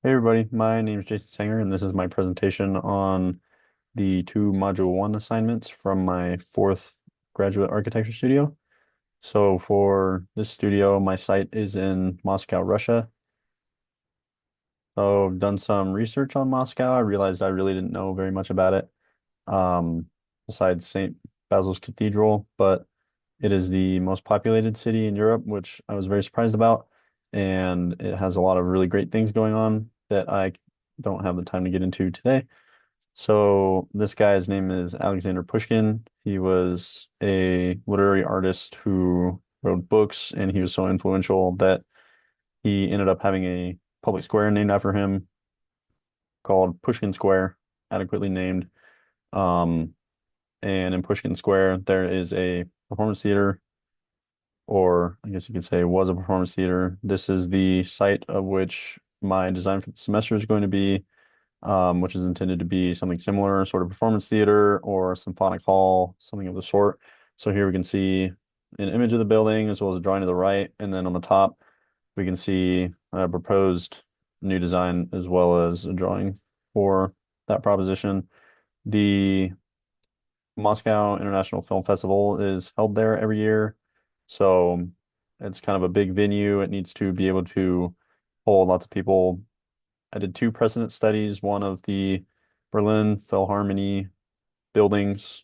Hey everybody, my name is Jason Sanger and this is my presentation on the two Module 1 assignments from my fourth graduate architecture studio. So for this studio, my site is in Moscow, Russia. So I've done some research on Moscow. I realized I really didn't know very much about it, besides St. Basil's Cathedral, but it is the most populated city in Europe, which I was very surprised about. And it has a lot of really great things going on that I don't have the time to get into today. So this guy's name is Alexander Pushkin. He was a literary artist who wrote books, and he was so influential that he ended up having a public square named after him called Pushkin Square, adequately named. Um, and in Pushkin Square, there is a performance theater, or I guess you could say was a performance theater. This is the site of which my design for the semester is going to be, which is intended to be something similar, sort of performance theater or symphonic hall, something of the sort. So here we can see an image of the building as well as a drawing to the right, and then on the top we can see a proposed new design as well as a drawing for that proposition. The Moscow International Film Festival is held there every year, so it's kind of a big venue. It needs to be able to hold lots of people. I did two precedent studies, one of the Berlin Philharmonie buildings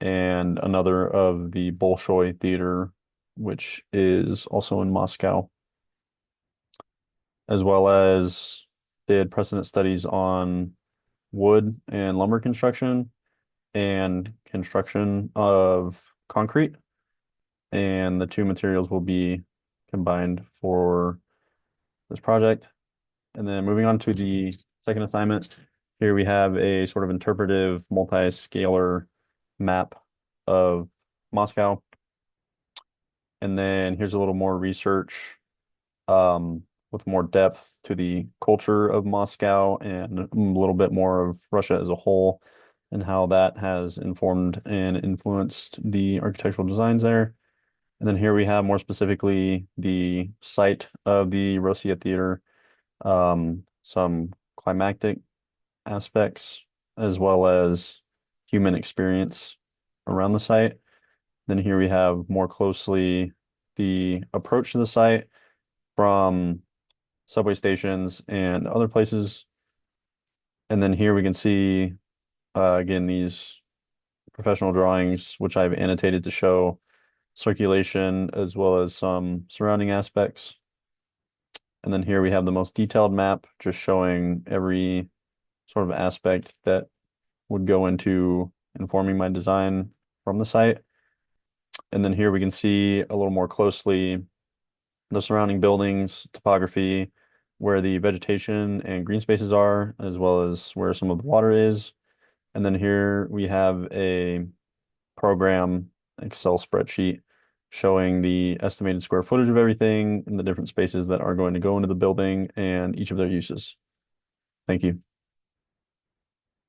and another of the Bolshoi Theater, which is also in Moscow, as well as they had precedent studies on wood and lumber construction and construction of concrete. And the two materials will be combined for this project. And then moving on to the second assignment, here we have a sort of interpretive multi-scalar map of Moscow. And then here's a little more research with more depth to the culture of Moscow and a little bit more of Russia as a whole and how that has informed and influenced the architectural designs there. And then here we have more specifically the site of the Rosia Theater, some climactic aspects as well as human experience around the site. Then here we have more closely the approach to the site from subway stations and other places. And then here we can see again these professional drawings, which I've annotated to show circulation as well as some surrounding aspects. And then here we have the most detailed map, just showing every sort of aspect that would go into informing my design from the site. And then here we can see a little more closely the surrounding buildings, topography, where the vegetation and green spaces are, as well as where some of the water is. And then here we have a program Excel spreadsheet showing the estimated square footage of everything and the different spaces that are going to go into the building and each of their uses. Thank you.